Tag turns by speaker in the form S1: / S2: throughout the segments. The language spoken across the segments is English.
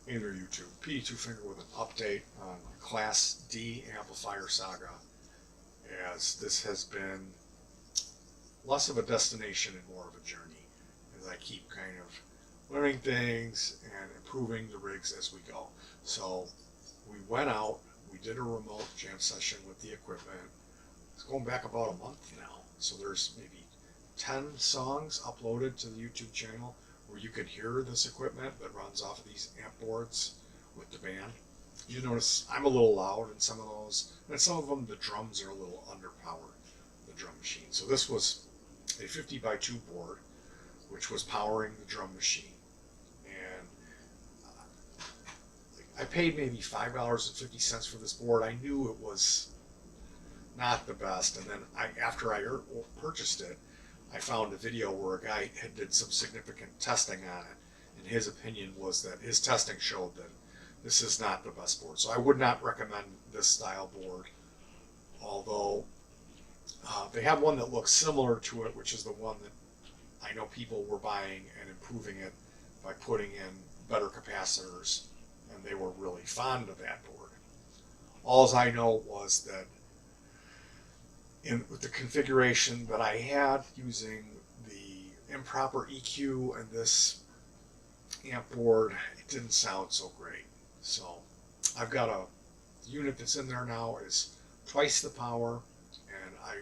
S1: in your YouTube. Petey Twofinger with an update on Class D amplifier saga, as this has been less of a destination and more of a journey, as I keep kind of learning things and improving the rigs as we go. So we went out, we did a remote jam session with the equipment. It's going back about a month now, so there's maybe 10 songs uploaded to the YouTube channel where you can hear this equipment that runs off of these amp boards with the band. You notice I'm a little loud in some of those, and some of them the drums are a little underpowered, the drum machine. So this was a 50x2 board which was powering the drum machine, and I paid maybe $5.50 for this board. I knew it was not the best, and then after I purchased it, I found a video where a guy had did some significant testing on it, and his opinion was that his testing showed that this is not the best board. So I would not recommend this style board, although they have one that looks similar to it, which is the one that I know people were buying and improving it by putting in better capacitors, and they were really fond of that board. All I know was that with the configuration that I had using the improper EQ and this amp board, it didn't sound so great. So I've got a unit that's in there now is twice the power, and I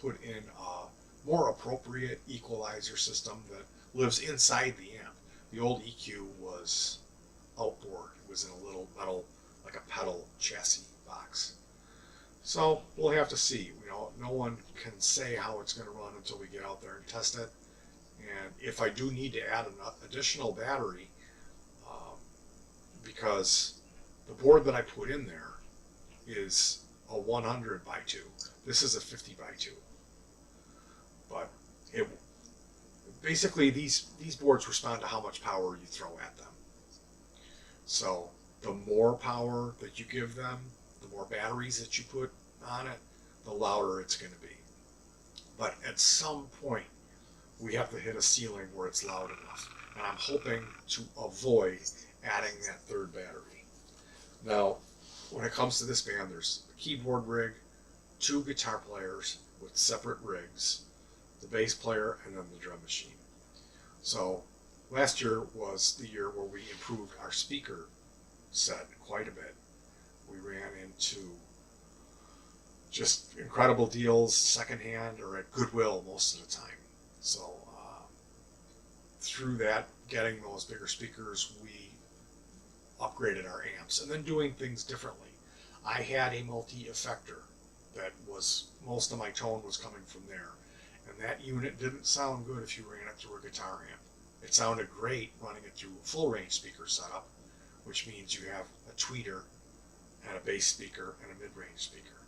S1: put in a more appropriate equalizer system that lives inside the amp. The old EQ was outboard. It was in a little metal, like a pedal chassis box. So we'll have to see. You know, no one can say how it's going to run until we get out there and test it. And if I do need to add an additional battery, because the board that I put in there is a 100x2. This is a 50x2. But basically these boards respond to how much power you throw at them. So the more power that you give them, the more batteries that you put on it, the louder it's going to be. But at some point, we have to hit a ceiling where it's loud enough. And I'm hoping to avoid adding that third battery. Now, when it comes to this band, there's a keyboard rig, 2 guitar players with separate rigs, the bass player, and then the drum machine. So last year was the year where we improved our speaker set quite a bit. We ran into just incredible deals secondhand or at Goodwill most of the time. So through that, getting those bigger speakers, we upgraded our amps and then doing things differently. I had a multi-effector that was, most of my tone was coming from there, and that unit didn't sound good if you ran it through a guitar amp. It sounded great running it through a full range speaker setup, which means you have a tweeter and a bass speaker and a mid-range speaker.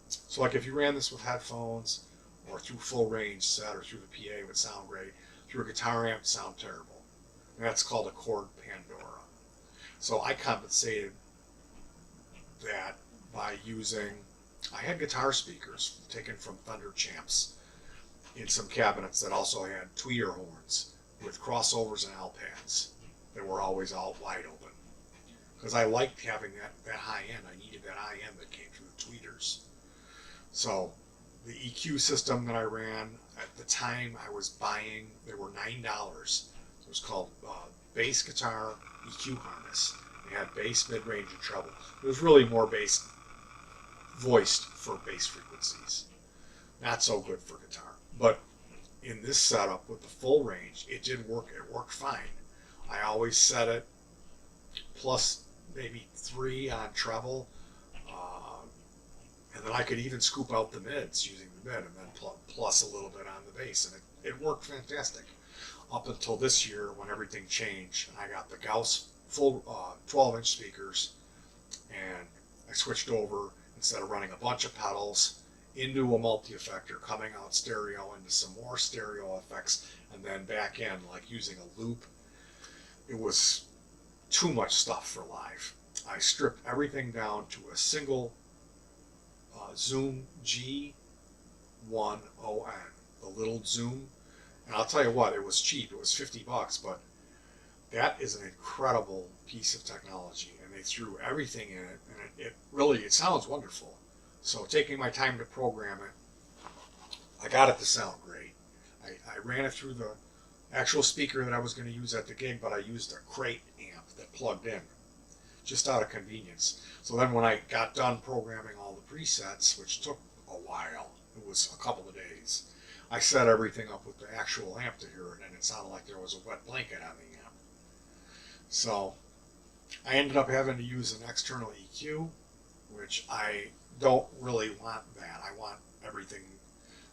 S1: So like if you ran this with headphones or through full range set or through the PA, it would sound great. Through a guitar amp, it would sound terrible. And that's called a chord Pandora. So I compensated that by using, I had guitar speakers taken from Thunder Champs in some cabinets that also had tweeter horns with crossovers and L pads that were always all wide open. Because I liked having that high end. I needed that high end that came through the tweeters. So the EQ system that I ran, at the time I was buying, they were $9. It was called bass guitar EQ harness. It had bass, mid-range, and treble. It was really more bass voiced for bass frequencies. Not so good for guitar. But in this setup with the full range, it did work. It worked fine. I always set it plus maybe 3 on treble, and then I could even scoop out the mids using the mid, and then plus a little bit on the bass, and it worked fantastic up until this year when everything changed and I got the Gauss full 12-inch speakers, and I switched over, instead of running a bunch of pedals into a multi-effector, coming out stereo into some more stereo effects, and then back in like using a loop. It was too much stuff for live. I stripped everything down to a single Zoom G1ON, the little Zoom, and I'll tell you what, it was cheap. It was $50, but that is an incredible piece of technology, and they threw everything in it, and it really, it sounds wonderful. So taking my time to program it, I got it to sound great. I ran it through the actual speaker that I was going to use at the gig, but I used a crate amp that plugged in, just out of convenience. So then when I got done programming all the presets, which took a while, it was a couple of days, I set everything up with the actual amp to hear it, and it sounded like there was a wet blanket on the amp. So I ended up having to use an external EQ, which I don't really want that. I want everything.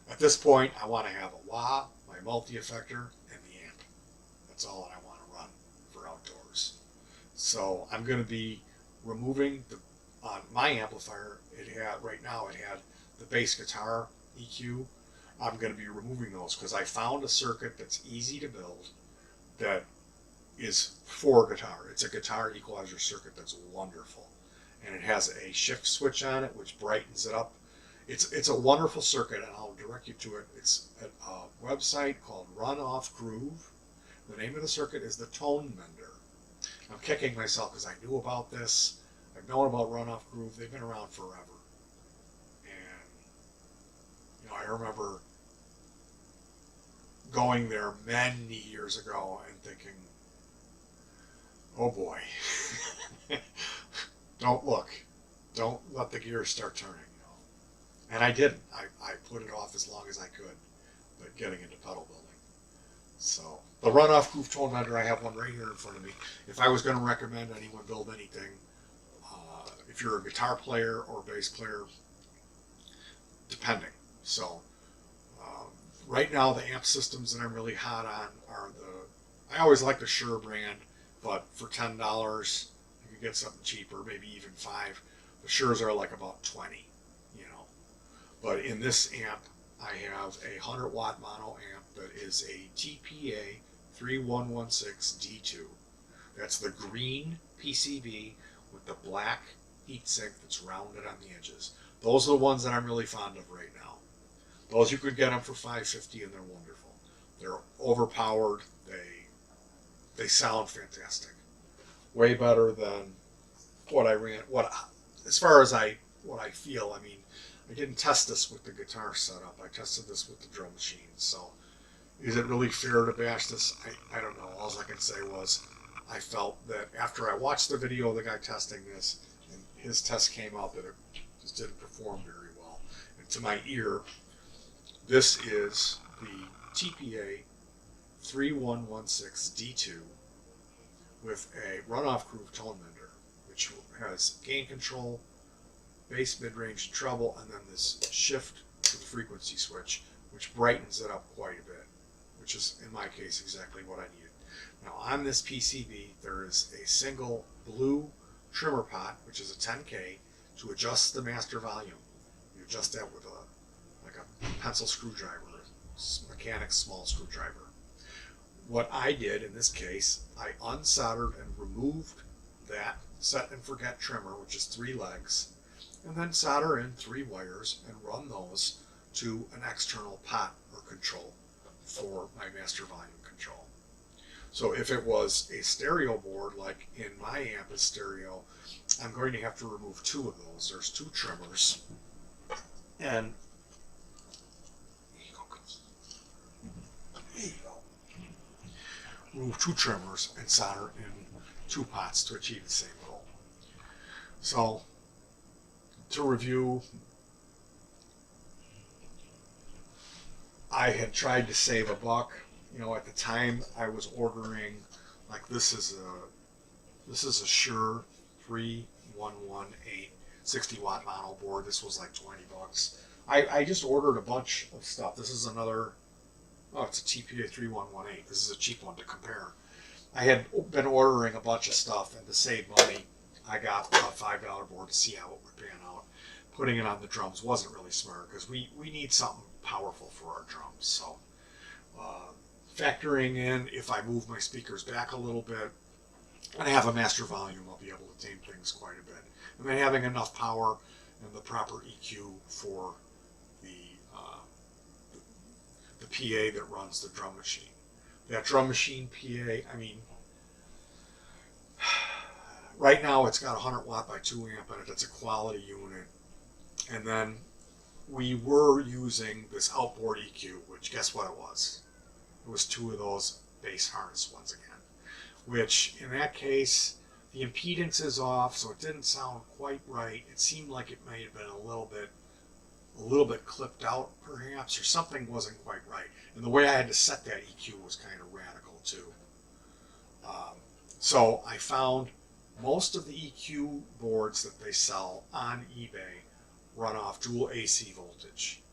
S1: At this point, I want to have a wah, my multi-effector, and the amp. That's all that I want to run for outdoors. So I'm going to be removing on my amplifier. Right now it had the bass guitar EQ. I'm going to be removing those because I found a circuit that's easy to build that is for guitar. It's a guitar equalizer circuit that's wonderful, and it has a shift switch on it which brightens it up. It's a wonderful circuit, and I'll direct you to it. It's at a website called Run Off Groove. The name of the circuit is the Tone Mender. I'm kicking myself because I knew about this. I've known about Run Off Groove. They've been around forever. And, I remember going there many years ago and thinking, oh boy, don't look. Don't let the gears start turning. And I didn't. I put it off as long as I could, but getting into pedal building. So the Runoff Groove Tone Mender, I have one right here in front of me. If I was going to recommend anyone build anything, if you're a guitar player or bass player, depending. So right now the amp systems that I'm really hot on are I always like the Shure brand, but for $10 you can get something cheaper, maybe even $5. The Shures are like about 20. But in this amp, I have a 100-watt mono amp that is a TPA 3116D2. That's the green PCB with the black heatsink that's rounded on the edges. Those are the ones that I'm really fond of right now. Those you could get them for $5.50, and they're wonderful. They're overpowered. They sound fantastic. Way better than what I ran. As far as what I feel. I mean, I didn't test this with the guitar setup. I tested this with the drum machine. So is it really fair to bash this? I don't know. All I can say was I felt that after I watched the video of the guy testing this, and his test came out that it just didn't perform very well. And to my ear, this is the TPA 3116D2 with a Runoff Groove Tone Mender, which has gain control, bass, mid-range, treble, and then this shift to the frequency switch, which brightens it up quite a bit, which is, in my case, exactly what I needed. Now, on this PCB, there is a single blue trimmer pot, which is a 10K, to adjust the master volume. You adjust that with a pencil screwdriver, a mechanic's small screwdriver. What I did in this case, I unsoldered and removed that set and forget trimmer, which is 3 legs, and then solder in 3 wires and run those to an external pot or control for my master volume control. So if it was a stereo board, like in my amp is stereo, I'm going to have to remove 2 of those. There's 2 trimmers. And there you go. Remove 2 trimmers and solder in 2 pots to achieve the same goal. So to review, I had tried to save $1. At the time I was ordering, like this is a Shure 3118 60-watt mono board. This was like $20. I just ordered a bunch of stuff. This is another, it's a TPA 3118. This is a cheap one to compare. I had been ordering a bunch of stuff, and to save money, I got a $5 board to see how it would pan out. Putting it on the drums wasn't really smart because we need something powerful for our drums. So factoring in, if I move my speakers back a little bit and I have a master volume, I'll be able to tame things quite a bit. And then having enough power and the proper EQ for the PA that runs the drum machine. That drum machine PA, I mean, Right now it's got a 100 watt by 2 amp in it. It's a quality unit. And then we were using this outboard EQ, which guess what it was? It was 2 of those bass harness ones again, which in that case, the impedance is off, so it didn't sound quite right. It seemed like it may have been a little bit clipped out perhaps, or something wasn't quite right. And the way I had to set that EQ was kind of radical too. So I found most of the EQ boards that they sell on eBay run off dual AC voltage.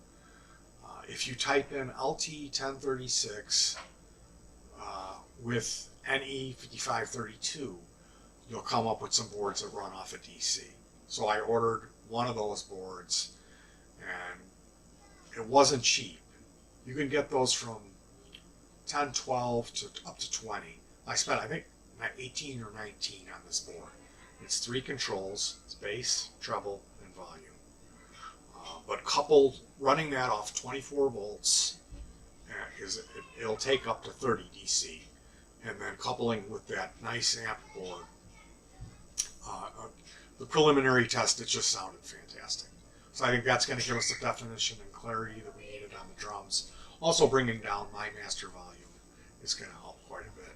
S1: If you type in LT1036 with NE5532, you'll come up with some boards that run off a DC. So I ordered one of those boards, and it wasn't cheap. You can get those from 10, 12 to up to 20. I spent, I think, 18 or 19 on this board. It's 3 controls. It's bass, treble, and volume. But coupled, running that off 24 volts, it'll take up to 30 DC. And then coupling with that nice amp board, the preliminary test, it just sounded fantastic. So I think that's going to give us the definition and clarity that we needed on the drums. Also bringing down my master volume is going to help quite a bit.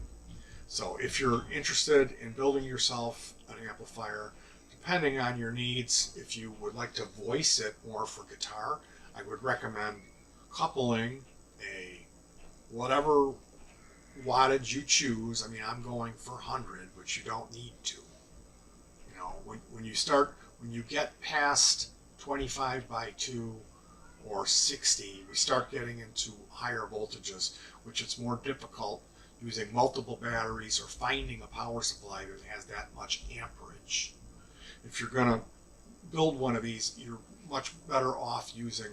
S1: So if you're interested in building yourself an amplifier, depending on your needs, if you would like to voice it more for guitar, I would recommend coupling a whatever wattage you choose. I mean, I'm going for 100, but you don't need to. You know, when you get past 25 by 2 or 60, we start getting into higher voltages, which it's more difficult using multiple batteries or finding a power supply that has that much amperage. If you're going to build one of these, you're much better off using,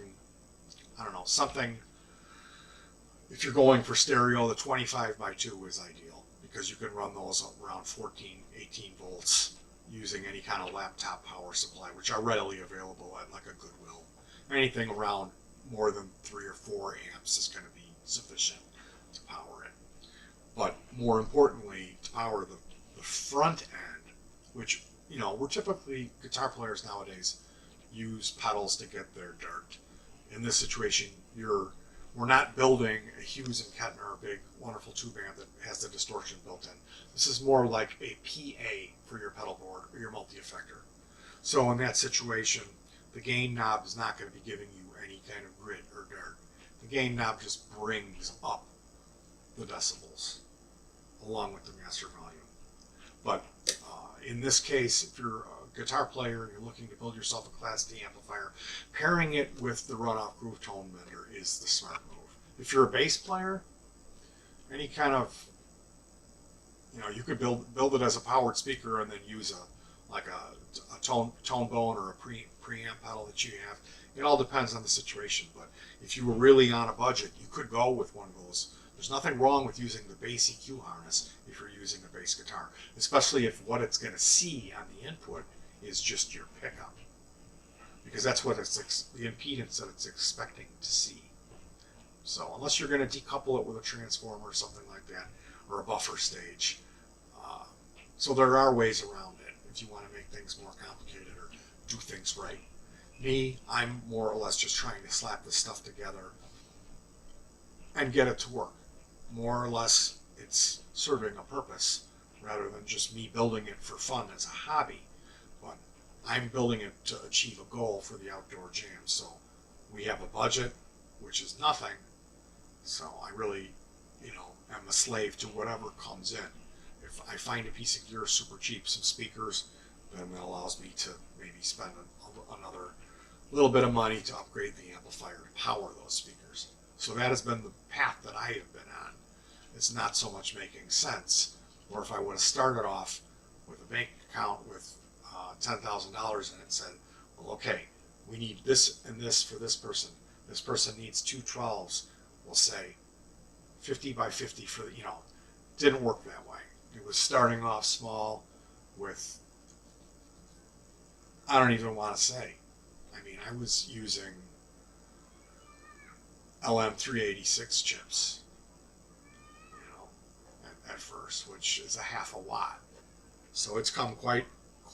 S1: I don't know, something. If you're going for stereo, the 25 by 2 is ideal because you can run those around 14, 18 volts using any kind of laptop power supply, which are readily available at like a Goodwill. Anything around more than 3 or 4 amps is going to be sufficient to power it. But more importantly, to power the front end, which, you know, we're typically, guitar players nowadays use pedals to get their dirt. In this situation, we're not building a Hughes and Kettner big, wonderful tube amp that has the distortion built in. This is more like a PA for your pedal board or your multi-effector. So in that situation, the gain knob is not going to be giving you any kind of grit or dirt. The gain knob just brings up the decibels along with the master volume. But in this case, if you're a guitar player and you're looking to build yourself a Class D amplifier, pairing it with the runoff groove tone mender is the smart move. If you're a bass player, any kind of, you know, you could build it as a powered speaker and then use a tone bone or a preamp pedal that you have. It all depends on the situation, but if you were really on a budget, you could go with one of those. There's nothing wrong with using the bass EQ harness if you're using a bass guitar, especially if what it's going to see on the input is just your pickup, because that's what the impedance that it's expecting to see. So unless you're going to decouple it with a transformer or something like that, or a buffer stage, so there are ways around it if you want to make things more complicated or do things right. Me, I'm more or less just trying to slap this stuff together and get it to work. More or less, it's serving a purpose rather than just me building it for fun as a hobby. But I'm building it to achieve a goal for the outdoor jam. So we have a budget, which is nothing. So I really, you know, am a slave to whatever comes in. If I find a piece of gear super cheap, some speakers, then that allows me to maybe spend another little bit of money to upgrade the amplifier to power those speakers. So that has been the path that I have been on. It's not so much making sense. Or if I would have started off with a bank account with $10,000 in it, said, well, okay, we need this and this for this person. This person needs 2 12s. We'll say 50 by 50 for the, you know, didn't work that way. It was starting off small with, I don't even want to say. I mean, I was using LM386 chips, you know, at first, which is a half a watt. So it's come quite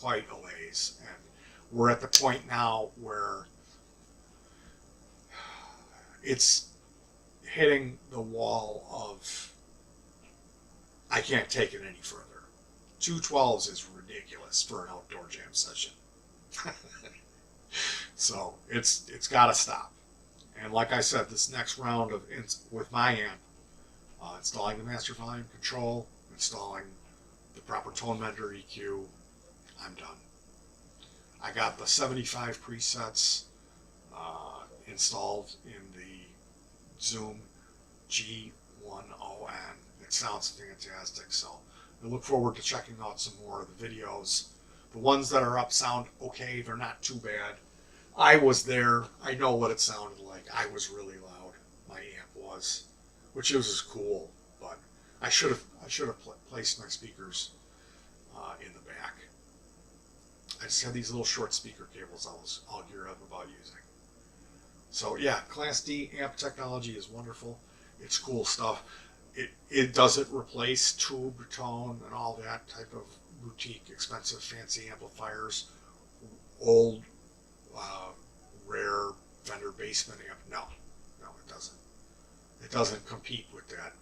S1: a ways, and we're at the point now where it's hitting the wall of I can't take it any further. 212s is ridiculous for an outdoor jam session. So it's got to stop. And like I said, this next round of with my amp, installing the master volume control, installing the proper tone mender EQ, I'm done. I got the 75 presets installed in the Zoom G10N. It sounds fantastic, so I look forward to checking out some more of the videos. The ones that are up sound okay, they're not too bad. I was there, I know what it sounded like. I was really loud, my amp was, which was cool, but I should have placed my speakers in the back. I just had these little short speaker cables I was all geared up about using. So yeah, Class D amp technology is wonderful. It's cool stuff. It doesn't replace tube tone and all that type of boutique, expensive, fancy amplifiers, old, rare vendor basement amp. No, it doesn't. It doesn't compete with that.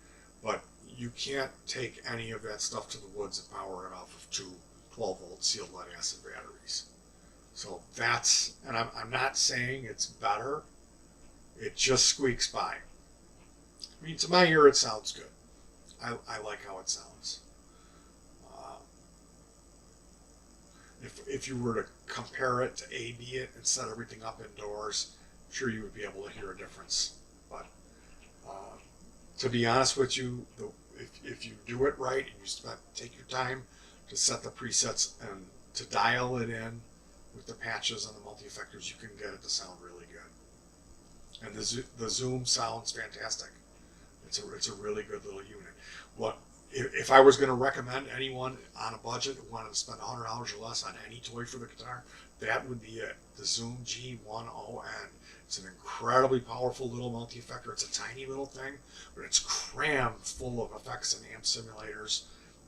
S1: But you can't take any of that stuff to the woods and power it off of two 12-volt sealed lead acid batteries. So that's, and I'm not saying it's better. It just squeaks by. I mean, to my ear, it sounds good. I like how it sounds. If you were to compare it to A/B it and set everything up indoors, I'm sure you would be able to hear a difference. But to be honest with you, if you do it right and you take your time to set the presets and to dial it in with the patches and the multi-effectors, you can get it to sound really good. And the Zoom sounds fantastic. It's a really good little unit. If I was going to recommend anyone on a budget who wanted to spend $100 or less on any toy for the guitar, that would be it. The Zoom G10N. It's an incredibly powerful little multi-effector. It's a tiny little thing, but it's crammed full of effects and amp simulators.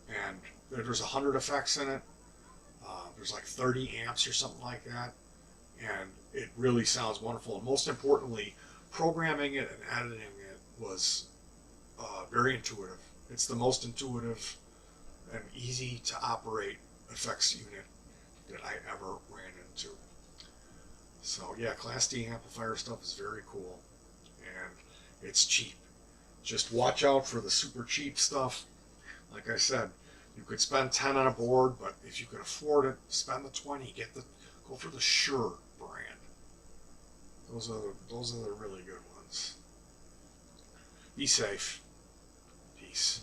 S1: And there's 100 effects in it. There's like 30 amps or something like that. And it really sounds wonderful. And most importantly, programming it and editing it was very intuitive. It's the most intuitive and easy to operate effects unit that I ever ran into. So yeah, Class D amplifier stuff is very cool, and it's cheap. Just watch out for the super cheap stuff. Like I said, you could spend 10 on a board, but if you can afford it, spend the 20. Go for the Shure brand. Those are the really good ones. Be safe. Peace.